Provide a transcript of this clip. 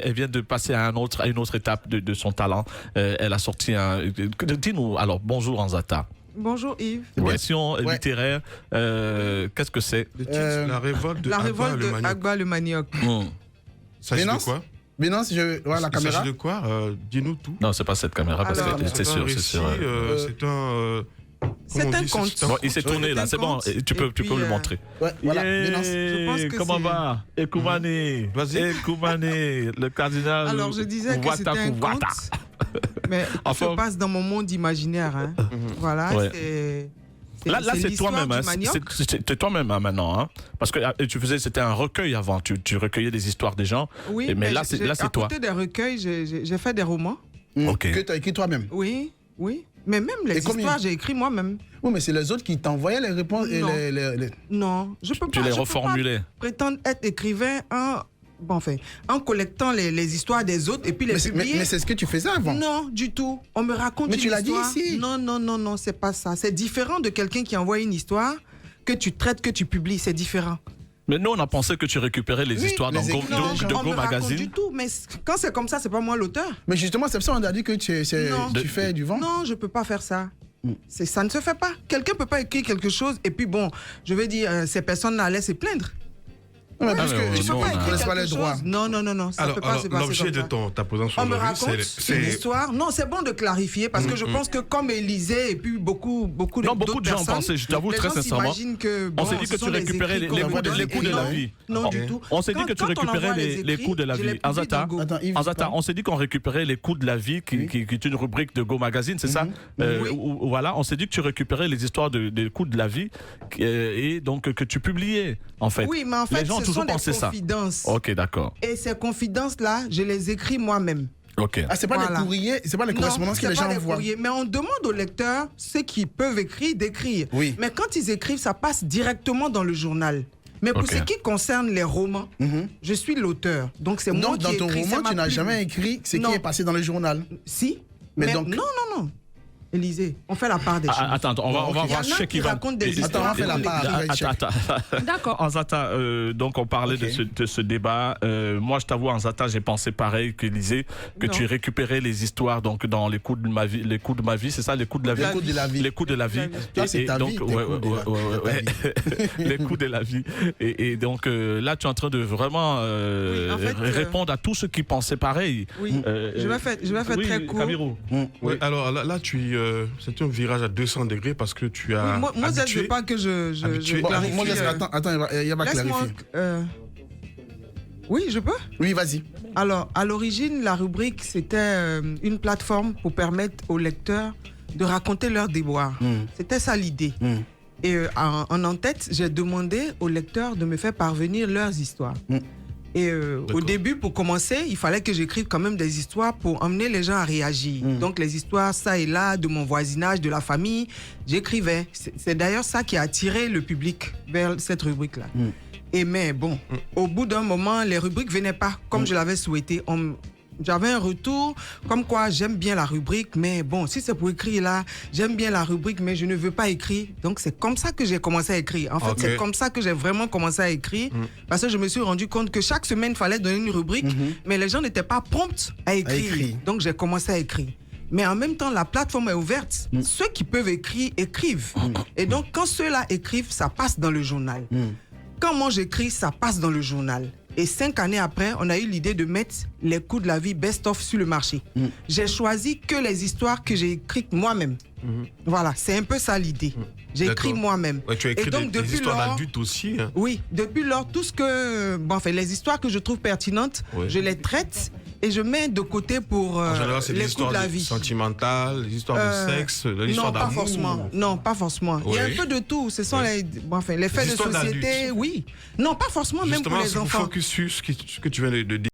Elle vient de passer à une autre étape de son talent. Elle a sorti un... Dis-nous, alors, bonjour Anzata. Bonjour Yves. Version littéraire, qu'est-ce que c'est? La révolte de Agba le manioc. Ça s'agit de quoi? Mais non, si je vois la caméra. Ça s'agit de quoi? Dis-nous tout. Non, c'est pas cette caméra, parce que c'est sûr. C'est un... C'est un conte. Bon, il s'est tourné là, c'est bon, tu peux le montrer. Ouais, voilà. Je pense que comment va Ekoumane, Vas-y. Ekoumane, le cardinal. Alors je disais que c'était un conte, mais enfin, se passe dans mon monde imaginaire. Hein. Voilà, ouais. Là, c'est toi-même, hein, c'est toi-même hein, maintenant, hein, parce que c'était un recueil avant, tu recueillais des histoires des gens. Oui, mais là, c'est toi. À côté des recueils, j'ai fait des romans. Ok. Que tu as écrit toi-même. Oui. Mais même les histoires, j'ai écrit moi-même. Oui, mais c'est les autres qui t'envoyaient les réponses et les... Non, je peux pas. Tu les reformulais. Prétendre être écrivain en collectant les histoires des autres et puis les publier. Mais c'est ce que tu faisais avant. Non, du tout. On me raconte une histoire. Mais tu l'as dit ici. Non, c'est pas ça. C'est différent de quelqu'un qui envoie une histoire que tu traites, que tu publies. C'est différent. Mais nous, on a pensé que tu récupérais les histoires de Go Magazine. Du tout, mais quand c'est comme ça, c'est pas moi l'auteur. Mais justement, c'est pour ça qu'on a dit que tu fais du vent. Non, je peux pas faire ça. Ça ne se fait pas. Quelqu'un peut pas écrire quelque chose et puis bon, je veux dire, ces personnes-là allaient se plaindre. Non, mais parce que tu peux pas écrire quelque chose. Non, ça peut pas se passer. L'objet de ta position on me raconte une histoire. Non, c'est bon de clarifier parce que je pense que comme Élisée et puis beaucoup de gens pensaient, je t'avoue très sincèrement, on s'est dit que tu récupérais les coups de la vie. Non, du tout. On s'est dit que tu récupérais les coups de la vie. Anzata, on s'est dit qu'on récupérait les coups de la vie, qui est une rubrique de Go Magazine, c'est ça? Voilà, on s'est dit que tu récupérais les histoires des coups de la vie et donc que tu publiais, en fait. Oui, mais en fait, ce sont des confidences. Ok, d'accord. Et ces confidences-là, je les écris moi-même. Ok. Ah, c'est pas les courriers, c'est pas les correspondances que les gens envoient. Mais on demande aux lecteurs ce qu'ils peuvent écrire, d'écrire. Oui. Mais quand ils écrivent, ça passe directement dans le journal. Mais pour ce qui concerne les romans, je suis l'auteur. Donc c'est moi qui écris. Donc dans ton roman, tu n'as jamais écrit ce qui est passé dans le journal. Si. Mais donc... Non. Élisée, on fait la part des choses. Attends, on va voir chez qui raconte des histoires. Attends, on fait la part. D'accord. Anzata, donc on parlait de ce débat. Moi, je t'avoue, Anzata, j'ai pensé pareil qu'Élisée, que tu récupérais les histoires donc dans les coups de ma vie, c'est ça, les coups de la vie. Les coups de la vie. C'est ta vie. Les coups de la vie. Et donc là, tu es en train de vraiment répondre à tous ceux qui pensaient pareil. Oui. Je vais faire très court. Oui. Alors là, c'est un virage à 200 degrés parce que tu as. Oui, moi, je ne veux pas que je clarifie. Moi, attends, il va clarifier. Oui, je peux? Oui, vas-y. Alors, à l'origine, la rubrique, c'était une plateforme pour permettre aux lecteurs de raconter leurs déboires. C'était ça l'idée. Et en en-tête, j'ai demandé aux lecteurs de me faire parvenir leurs histoires. Et au début, pour commencer, il fallait que j'écrive quand même des histoires pour emmener les gens à réagir. Donc les histoires, ça et là, de mon voisinage, de la famille, j'écrivais. C'est d'ailleurs ça qui a attiré le public vers cette rubrique-là. Mais bon, au bout d'un moment, les rubriques venaient pas comme je l'avais souhaité. J'avais un retour comme quoi j'aime bien la rubrique, mais bon, si c'est pour écrire là, j'aime bien la rubrique, mais je ne veux pas écrire. Donc c'est comme ça que j'ai commencé à écrire. En fait, c'est comme ça que j'ai vraiment commencé à écrire, parce que je me suis rendu compte que chaque semaine, il fallait donner une rubrique, mais les gens n'étaient pas prompts à écrire. Donc j'ai commencé à écrire. Mais en même temps, la plateforme est ouverte. Ceux qui peuvent écrire, écrivent. Et donc, quand ceux-là écrivent, ça passe dans le journal. Quand moi j'écris, ça passe dans le journal. Et 5 années après, on a eu l'idée de mettre les coups de la vie best-of sur le marché. J'ai choisi que les histoires que j'ai écrites moi-même. Voilà, c'est un peu ça l'idée. J'ai écrit moi-même. Ouais, tu as écrit des histoires d'adultes aussi. Hein. Oui, depuis lors, tout ce que... les histoires que je trouve pertinentes, je les traite et je mets de côté pour les coups de la vie. Sentimentales, les histoires de sexe, l'histoire d'amour. Non, pas forcément. Il y a un peu de tout. Ce sont les faits de société, oui. Non, pas forcément, même pour les enfants. Justement, focus sur ce que tu viens de dire.